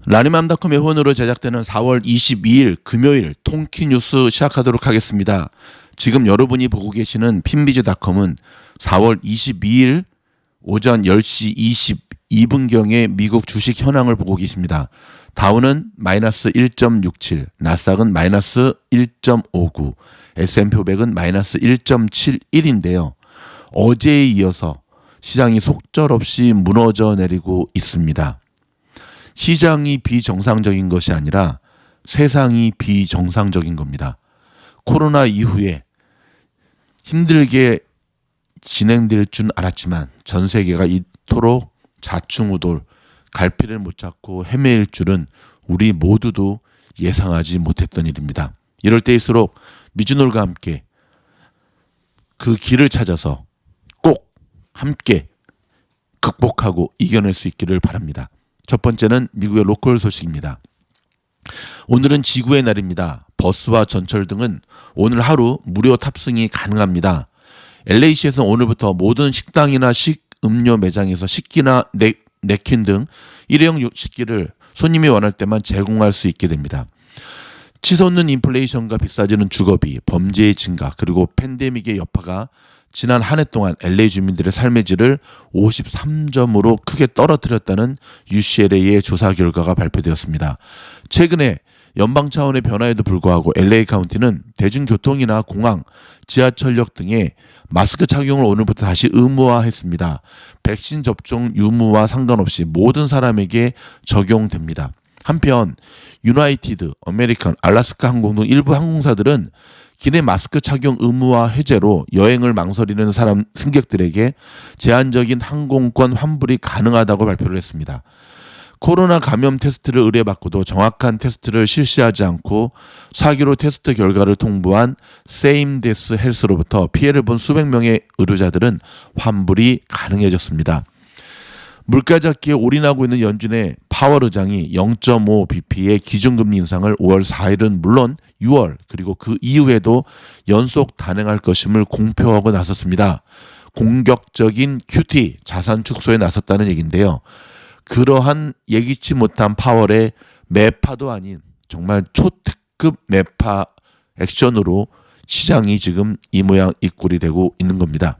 라니맘닷컴의 후원으로 제작되는 4월 22일 금요일 통키뉴스 시작하도록 하겠습니다. 지금 여러분이 보고 계시는 핀비즈닷컴은 4월 22일 오전 10시 22분경에 미국 주식 현황을 보고 계십니다. 다우는 마이너스 1.67, 나스닥은 마이너스 1.59, S&P 500은 마이너스 1.71인데요. 어제에 이어서 시장이 속절없이 무너져 내리고 있습니다. 시장이 비정상적인 것이 아니라 세상이 비정상적인 겁니다. 코로나 이후에 힘들게 진행될 줄 알았지만 전 세계가 이토록 좌충우돌 갈피를 못 잡고 헤매일 줄은 우리 모두도 예상하지 못했던 일입니다. 이럴 때일수록 미즈놀과 함께 그 길을 찾아서 꼭 함께 극복하고 이겨낼 수 있기를 바랍니다. 첫 번째는 미국의 로컬 소식입니다. 오늘은 지구의 날입니다. 버스와 전철 등은 오늘 하루 무료 탑승이 가능합니다. LA시에서는 오늘부터 모든 식당이나 식음료 매장에서 식기나 냅킨 등 일회용 식기를 손님이 원할 때만 제공할 수 있게 됩니다. 치솟는 인플레이션과 비싸지는 주거비, 범죄의 증가, 그리고 팬데믹의 여파가 지난 한 해 동안 LA 주민들의 삶의 질을 53점으로 크게 떨어뜨렸다는 UCLA의 조사 결과가 발표되었습니다. 최근에 연방 차원의 변화에도 불구하고 LA 카운티는 대중교통이나 공항, 지하철역 등에 마스크 착용을 오늘부터 다시 의무화했습니다. 백신 접종 유무와 상관없이 모든 사람에게 적용됩니다. 한편 유나이티드, 아메리칸, 알래스카 항공 등 일부 항공사들은 기내 마스크 착용 의무화 해제로 여행을 망설이는 승객들에게 제한적인 항공권 환불이 가능하다고 발표를 했습니다. 코로나 감염 테스트를 의뢰받고도 정확한 테스트를 실시하지 않고 사기로 테스트 결과를 통보한 세임데스 헬스로부터 피해를 본 수백 명의 의료자들은 환불이 가능해졌습니다. 물가 잡기에 올인하고 있는 연준의 파월 의장이 0.5bp의 기준금리 인상을 5월 4일은 물론 6월 그리고 그 이후에도 연속 단행할 것임을 공표하고 나섰습니다. 공격적인 QT 자산 축소에 나섰다는 얘기인데요. 그러한 예기치 못한 파월의 매파도 아닌 정말 초특급 매파 액션으로 시장이 지금 이 모양 이 꼴이 되고 있는 겁니다.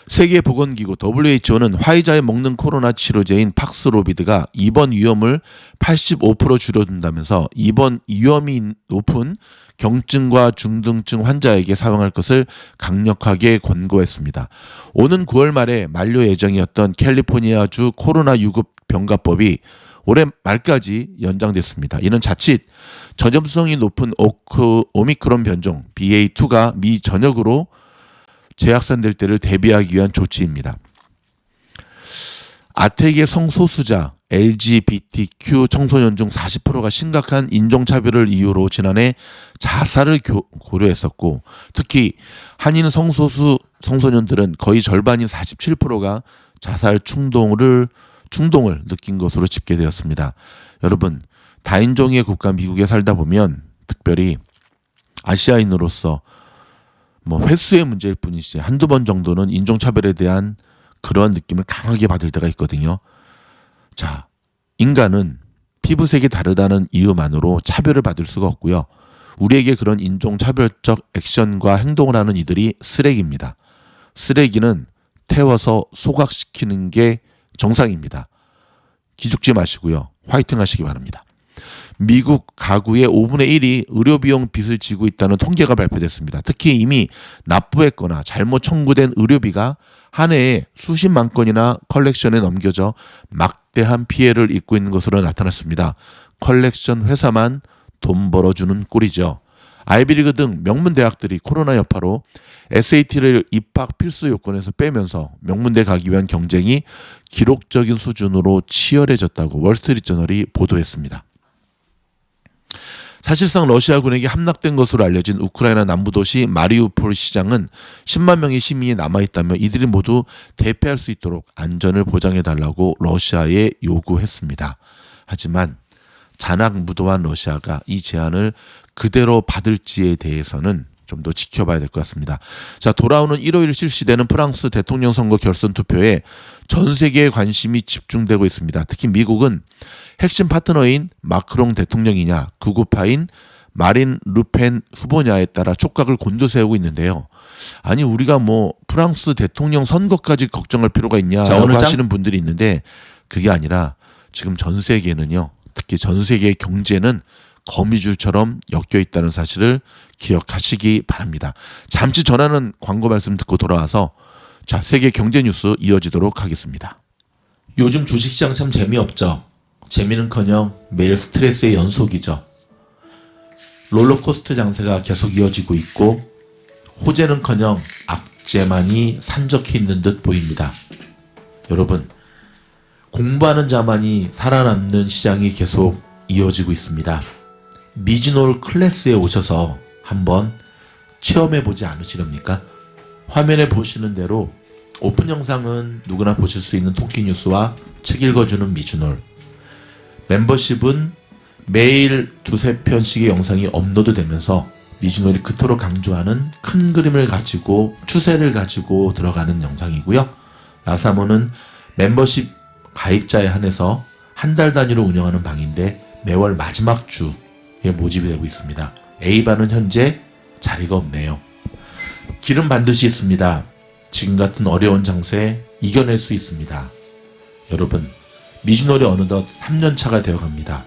세계보건기구 WHO는 화이자에 먹는 코로나 치료제인 팍스로비드가 입원 위험을 85% 줄여준다면서 입원 위험이 높은 경증과 중등증 환자에게 사용할 것을 강력하게 권고했습니다. 오는 9월 말에 만료 예정이었던 캘리포니아주 코로나 유급 병가법이 올해 말까지 연장됐습니다. 이는 자칫 전염성이 높은 오미크론 변종 BA2가 미 전역으로 재확산될 때를 대비하기 위한 조치입니다. 아텍의 성소수자 LGBTQ 청소년 중 40%가 심각한 인종차별을 이유로 지난해 자살을 고려했었고 특히 한인 성소수 청소년들은 거의 절반인 47%가 자살 충동을 느낀 것으로 집계되었습니다. 여러분, 다인종의 국가 미국에 살다 보면 특별히 아시아인으로서 횟수의 문제일 뿐이지 한두 번 정도는 인종차별에 대한 그런 느낌을 강하게 받을 때가 있거든요. 자, 인간은 피부색이 다르다는 이유만으로 차별을 받을 수가 없고요. 우리에게 그런 인종차별적 액션과 행동을 하는 이들이 쓰레기입니다. 쓰레기는 태워서 소각시키는 게 정상입니다. 기죽지 마시고요. 화이팅 하시기 바랍니다. 미국 가구의 5분의 1이 의료비용 빚을 지고 있다는 통계가 발표됐습니다. 특히 이미 납부했거나 잘못 청구된 의료비가 한 해에 수십만 건이나 컬렉션에 넘겨져 막대한 피해를 입고 있는 것으로 나타났습니다. 컬렉션 회사만 돈 벌어주는 꼴이죠. 아이비리그 등 명문 대학들이 코로나 여파로 SAT를 입학 필수 요건에서 빼면서 명문대 가기 위한 경쟁이 기록적인 수준으로 치열해졌다고 월스트리트저널이 보도했습니다. 사실상 러시아군에게 함락된 것으로 알려진 우크라이나 남부도시 마리우폴 시장은 10만 명의 시민이 남아있다며 이들이 모두 대피할 수 있도록 안전을 보장해달라고 러시아에 요구했습니다. 하지만 잔악무도한 러시아가 이 제안을 그대로 받을지에 대해서는 좀 더 지켜봐야 될 것 같습니다. 자, 돌아오는 일요일 실시되는 프랑스 대통령 선거 결선 투표에 전 세계의 관심이 집중되고 있습니다. 특히 미국은 핵심 파트너인 마크롱 대통령이냐 극우파인 마린 르펜 후보냐에 따라 촉각을 곤두세우고 있는데요. 아니 우리가 뭐 프랑스 대통령 선거까지 걱정할 필요가 있냐라고 하시는 분들이 있는데 그게 아니라 지금 전 세계는요. 특히 전 세계의 경제는 거미줄처럼 엮여 있다는 사실을 기억하시기 바랍니다. 잠시 전하는 광고 말씀 듣고 돌아와서 자 세계 경제 뉴스 이어지도록 하겠습니다. 요즘 주식시장 참 재미없죠. 재미는커녕 매일 스트레스의 연속이죠. 롤러코스터 장세가 계속 이어지고 있고 호재는커녕 악재만이 산적해 있는 듯 보입니다. 여러분 공부하는 자만이 살아남는 시장이 계속 이어지고 있습니다. 미즈놀 클래스에 오셔서 한번 체험해보지 않으시렵니까? 화면에 보시는 대로 오픈 영상은 누구나 보실 수 있는 토끼뉴스와 책 읽어주는 미즈놀, 멤버십은 매일 2-3편씩의 영상이 업로드되면서 미즈놀이 그토록 강조하는 큰 그림을 가지고 추세를 가지고 들어가는 영상이고요. 라사모는 멤버십 가입자에 한해서 한 달 단위로 운영하는 방인데 매월 마지막 주에 모집이 되고 있습니다. A반은 현재 자리가 없네요. 길은 반드시 있습니다. 지금 같은 어려운 장세 이겨낼 수 있습니다. 여러분 미즈놀이 어느덧 3년차가 되어갑니다.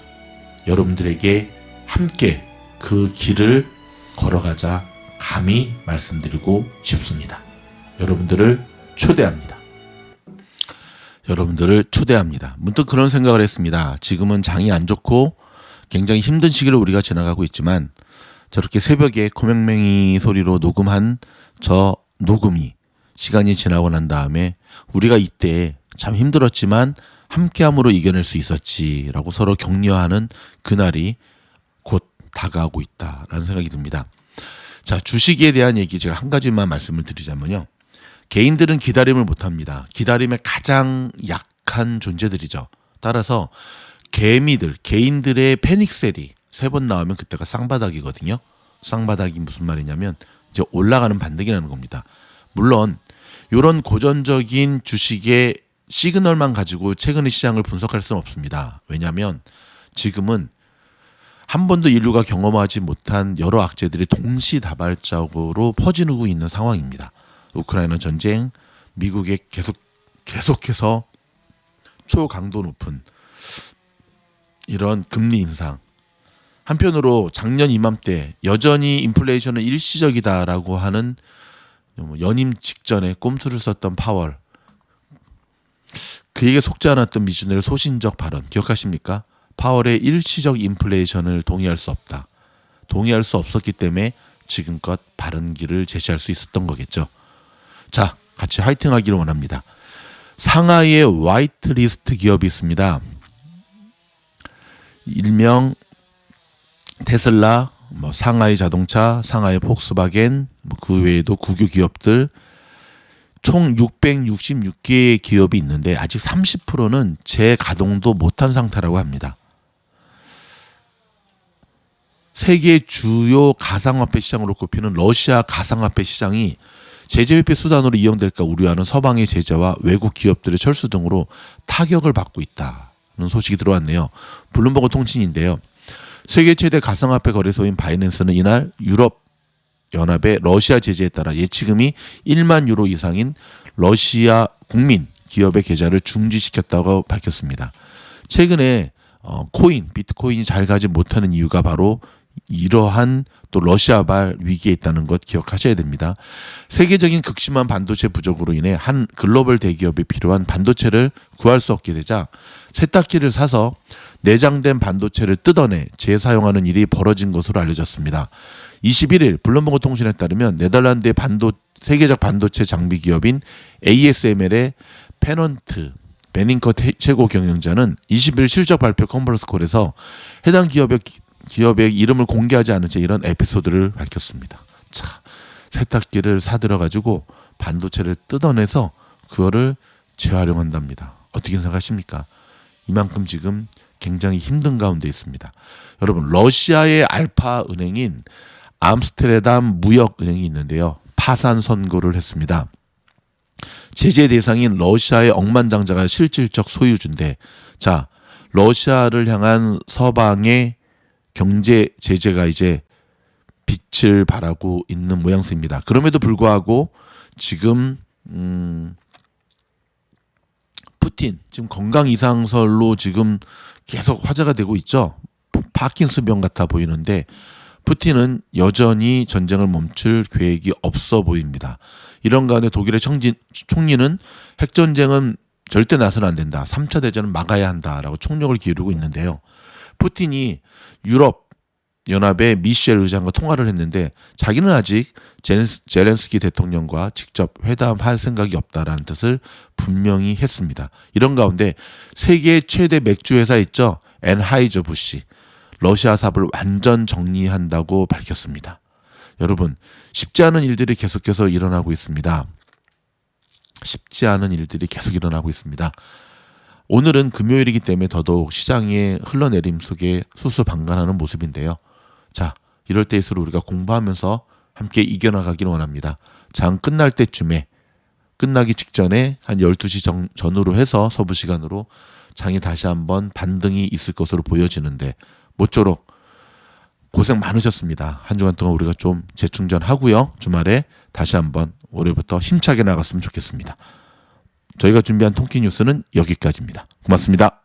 여러분들에게 함께 그 길을 걸어가자 감히 말씀드리고 싶습니다. 여러분들을 초대합니다. 문득 그런 생각을 했습니다. 지금은 장이 안 좋고 굉장히 힘든 시기를 우리가 지나가고 있지만 저렇게 새벽에 코맹맹이 소리로 녹음한 저 녹음이 시간이 지나고 난 다음에 우리가 이때 참 힘들었지만 함께함으로 이겨낼 수 있었지라고 서로 격려하는 그날이 곧 다가오고 있다라는 생각이 듭니다. 자, 주식에 대한 얘기 제가 한 가지만 말씀을 드리자면요. 개인들은 기다림을 못합니다. 기다림에 가장 약한 존재들이죠. 따라서 개인들의 패닉셀이 3번 나오면 그때가 쌍바닥이거든요. 쌍바닥이 무슨 말이냐면 이제 올라가는 반등이라는 겁니다. 물론 이런 고전적인 주식의 시그널만 가지고 최근의 시장을 분석할 수는 없습니다. 왜냐하면 지금은 한 번도 인류가 경험하지 못한 여러 악재들이 동시다발적으로 퍼지고 있는 상황입니다. 우크라이나 전쟁, 미국의 계속해서 초강도 높은 이런 금리 인상. 한편으로 작년 이맘때 여전히 인플레이션은 일시적이다라고 하는 연임 직전에 꼼수를 썼던 파월. 그에게 속지 않았던 미즈놀의 소신적 발언 기억하십니까? 파월의 일시적 인플레이션을 동의할 수 없다. 동의할 수 없었기 때문에 지금껏 바른 길을 제시할 수 있었던 거겠죠. 자, 같이 화이팅 하기를 원합니다. 상하이에 화이트리스트 기업이 있습니다. 일명 테슬라, 상하이 자동차, 상하이 폭스바겐, 그 외에도 국유 기업들 총 666개의 기업이 있는데 아직 30%는 재가동도 못한 상태라고 합니다. 세계 주요 가상화폐 시장으로 꼽히는 러시아 가상화폐 시장이 제재 회피 수단으로 이용될까 우려하는 서방의 제재와 외국 기업들의 철수 등으로 타격을 받고 있다는 소식이 들어왔네요. 블룸버그 통신인데요. 세계 최대 가상화폐 거래소인 바이낸스는 이날 유럽 연합의 러시아 제재에 따라 예치금이 1만 유로 이상인 러시아 국민 기업의 계좌를 중지시켰다고 밝혔습니다. 최근에 비트코인이 잘 가지 못하는 이유가 바로 이러한 또 러시아발 위기에 있다는 것 기억하셔야 됩니다. 세계적인 극심한 반도체 부족으로 인해 한 글로벌 대기업이 필요한 반도체를 구할 수 없게 되자 세탁기를 사서 내장된 반도체를 뜯어내 재사용하는 일이 벌어진 것으로 알려졌습니다. 21일 블룸버그 통신에 따르면 네덜란드의 세계적 반도체 장비 기업인 ASML의 페넌트 베닝커 최고 경영자는 20일 실적 발표 컨퍼런스 콜에서 해당 기업의 이름을 공개하지 않은 채 이런 에피소드를 밝혔습니다. 자, 세탁기를 사들여가지고 반도체를 뜯어내서 그거를 재활용한답니다. 어떻게 생각하십니까? 이만큼 지금 굉장히 힘든 가운데 있습니다. 여러분, 러시아의 알파 은행인 암스테르담 무역은행이 있는데요. 파산 선고를 했습니다. 제재 대상인 러시아의 억만장자가 실질적 소유주인데, 자, 러시아를 향한 서방의 경제 제재가 이제 빛을 발하고 있는 모양새입니다. 그럼에도 불구하고 지금 푸틴 지금 건강 이상설로 지금 계속 화제가 되고 있죠. 파킨슨병 같아 보이는데 푸틴은 여전히 전쟁을 멈출 계획이 없어 보입니다. 이런 가운데 독일의 총리는 핵전쟁은 절대 나서는 안 된다. 3차 대전은 막아야 한다라고 총력을 기울이고 있는데요. 푸틴이 유럽 연합의 미셸 의장과 통화를 했는데 자기는 아직 제렌스키 대통령과 직접 회담할 생각이 없다라는 뜻을 분명히 했습니다. 이런 가운데 세계 최대 맥주 회사 있죠. 엔하이저부시 러시아 사업을 완전 정리한다고 밝혔습니다. 여러분 쉽지 않은 일들이 계속해서 일어나고 있습니다. 쉽지 않은 일들이 계속 일어나고 있습니다. 오늘은 금요일이기 때문에 더더욱 시장의 흘러내림 속에 수수방관하는 모습인데요. 자, 이럴 때일수록 우리가 공부하면서 함께 이겨나가기를 원합니다. 장 끝날 때쯤에 끝나기 직전에 한 12시 전후로 해서 서부 시간으로 장이 다시 한번 반등이 있을 것으로 보여지는데 모쪼록 고생 많으셨습니다. 한 주간 동안 우리가 좀 재충전하고요. 주말에 다시 한번 올해부터 힘차게 나갔으면 좋겠습니다. 저희가 준비한 통키 뉴스는 여기까지입니다. 고맙습니다.